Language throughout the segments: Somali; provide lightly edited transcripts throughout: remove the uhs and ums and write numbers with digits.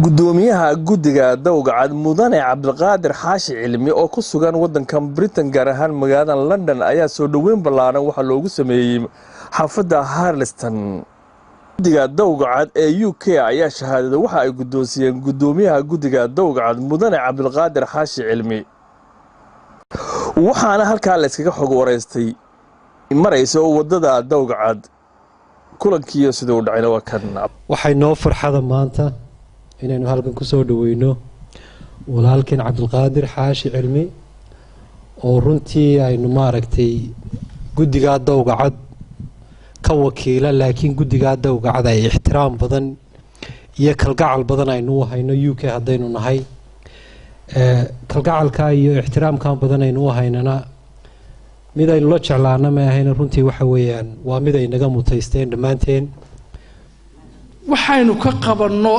gudoomiyaha guddiga dawgacad mudane Cabdiqaadir Xaashi Cilmi oo ku sugan wadankan Britain gaar ahaan magaalada London ayaa soo dhaweyn ballaaran waxa loogu sameeyay xaafadda Harleston. guddiga dawgacad ee UK ayaa shahaadada waxa ay gudoonsiyeen gudoomiyaha guddiga dawgacad mudane Cabdiqaadir Xaashi Cilmi, waxaana halkaa la iskaga xog wareystay marayso wadada dawgacad kulankiyo sidoo u dhacay waa kan. waxay noo farxada maanta inaynu halkan ku soo dhaweyno walaalkeen Cabdiqaadir Xaashi Cilmi oo runtii aynu maaragtay guddiga dawgacad ka wakiila, laakiin guddiga dawgacad ay ixtiraam badan iyo kalgacal badan aynu hayno UK hadaynu nahay. kalgacalka iyo ixtiraamka badan aynu haynana mid aynu la jeclaana ma ahayna, runtii waxa weeyaan waa mid ay naga mutaysteen dhammaanteen. waxaynu ka qabanno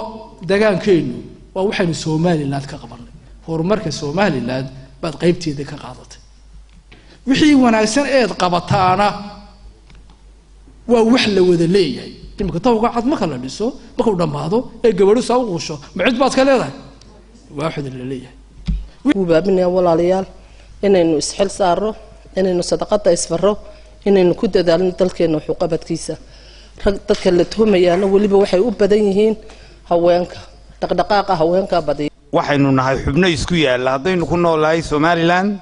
dagaalkeenu waa waxaynu Soomaaliland ka qabanay. horumarka Soomaaliland baad qaybteeda ka qaadatay. wixii wanaagsan ee qabataana waa wax la wada leeyahay. imka dawgacad ma kala dhiso markuu dhamaado ee gabadhu soo quusho ma cid baad ka leedahay, waaxid la leeyahay. وبابنا ولا ليال إنه إسحل صاروا إنه صدقات إسفروا إنه كده دارن تلكينه حقبت كيسة تكلتهم يعني واللي بوحي وبدينهين هوانك دقائق هوانك بدي waxaynu nahay xubno isku yaala hadaynu ku noolahay Somaliland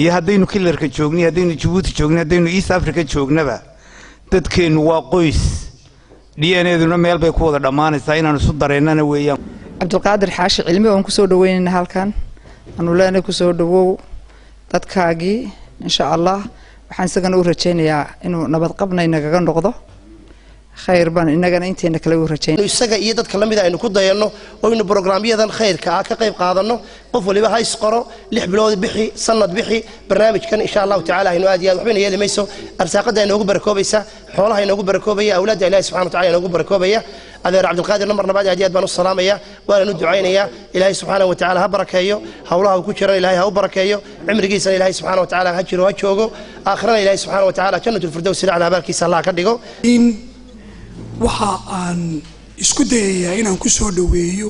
iyo hadaynu kilarka joogni hadaynu Djibouti joogni hadaynu East Africa joognaba dadkeenu waa qoys DNA-duna meel bay ku wada dhamaanaysaa inaanu isu dareennana weeyaan. Cabdiqaadir Xaashi Cilmi oo ku soo dhaweynayna halkan anu leena ku soo dhawow dadkaagii insha Allah. waxaan isagana u rajaynayaa inuu nabad qabnay naga noqdo khayr baan inagana inteena kale u rajaynaa isaga iyo dadka lamid ah aynu ku dayano oo inuu barnaamijyadan khayrka ah ka qayb qaadano. qof waliba ha isqoro 6 bilood bixi sanad bixi barnaamijkan insha Allah ta'ala inuu aad iyo aad waxba yeelaymayso. arsaaqada inoogu barakoobaysa, xoolaha inoogu barakoobaya, awlaadda Ilaahay subhanahu wa ta'ala inoogu barakoobaya. adeer Cabdiqaadir namar nabaad aad iyo aad baan u salaamaya waana u ducaynayaa Ilaahay subhanahu wa ta'ala ha barakeeyo, hawlaha ku jira Ilaahay ha u barakeeyo, cimrigiisa Ilaahay subhanahu wa ta'ala ha jiro ha joogo, aakhirana Ilaahay subhanahu wa ta'ala jannatul firdaws ila abaalkiisa Allah ka dhigo. waxa aan isku dayayaa inaan ku soo dhaweeyo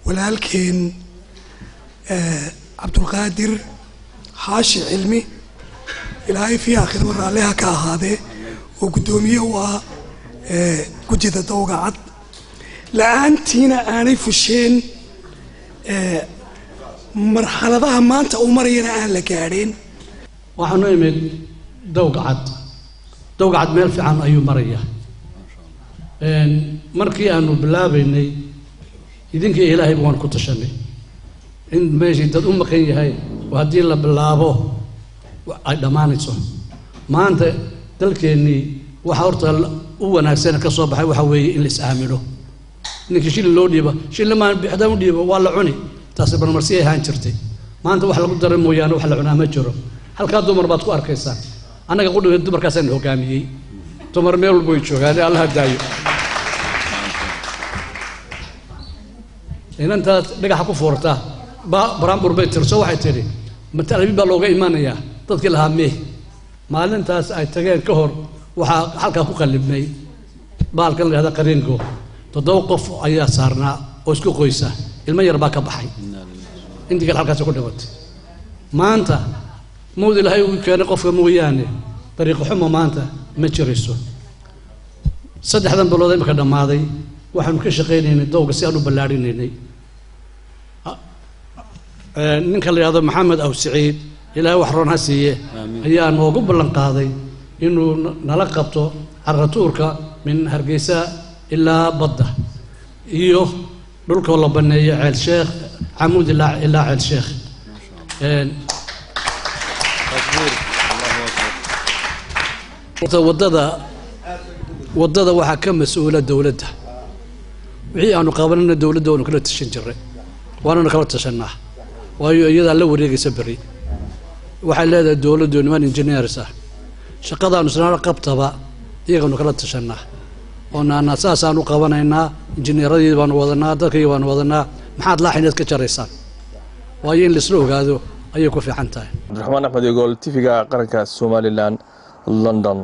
walaalkeen Cabdiqaadir Xaashi Cilmi, ilaahay fi aakhir waraaleha ka ahaadee oo gudoomiye u ah guddiga dawgacad la'aantiina aanay fusheen marxaladaha maanta uu marayana aan la gaadheen. waxaanu imid dawgacad meel fiican ayuu marayaa. markii aanu bilaabaynay idinka Ilaahay waan ku tashanay in meeshii dad u maqan yahay oo haddii la bilaabo ay dhamaanayso. maanta dalkeenii waxa horta u wanaagsan ka soo baxay waxa weeye in la is aamino. ninkii shil loo dhiibo shil ma bixdaan u dhiibo waa la cuni, taas barmarsi ay ahaan jirtay. maanta wax lagu daray mooyaane wax la cunaa ma jiro. halka dumar baad ku arkaysaa, anaga qudhigay dumarkaas aan hogaamiyay, dumar meel walba way joogaan, Allah daayo. inantaas dhagaxa ku foorta baraambur bay tirso waxay tiri matalabi baa looga imaanayaa dadkii lahaa mee. maalintaas ay tageen ka hor waxaa halkaa ku qalibnay baalkan la yidhahda qariingo. 7 qof ayaa saarnaa oo isku qoysa, ilmo yar baa ka baxay, intii kale halkaas ku dhimatay. maanta mawd Ilaahay uu keenay qofka mooyaane dariiqo xumo maanta ma jirayso. 3 bilood imika dhamaaday waxaanu ka shaqaynaynay dawga si aan u ballaarinaynay. ninka la yiraahdo Maxamed Aw Saciid Ilaahay wax roon ha siiye ayaa noogu ballan qaaday inuu nala qabto carratuurka min Hargeysa ilaa Badda iyo dhulka la baneeyo Ceel Sheekh Camuud ilaa Ceel Sheekh. wadada waxaa ka mas'uula dawladda. wixii aanu qabanayna dawladda waanu kala tashan jiray, waanu kala tashanaa waayo iyada la wareegaysa bari. waxay leedahay dawladdu niman engineers ah, shaqadaanu sanad qabtaba iyaguna kala tashanaa oo naana saasaanu qabanaynaa. injineeradii baanu wadanaa, dadkii baanu wadanaa, maxaad laaxineed ka jaraysaan waayo in la isla ogaado ayay ku fiican tahay. Cabdiraxmaan Axmed Egool, TV-ga qaranka Somaliland, London.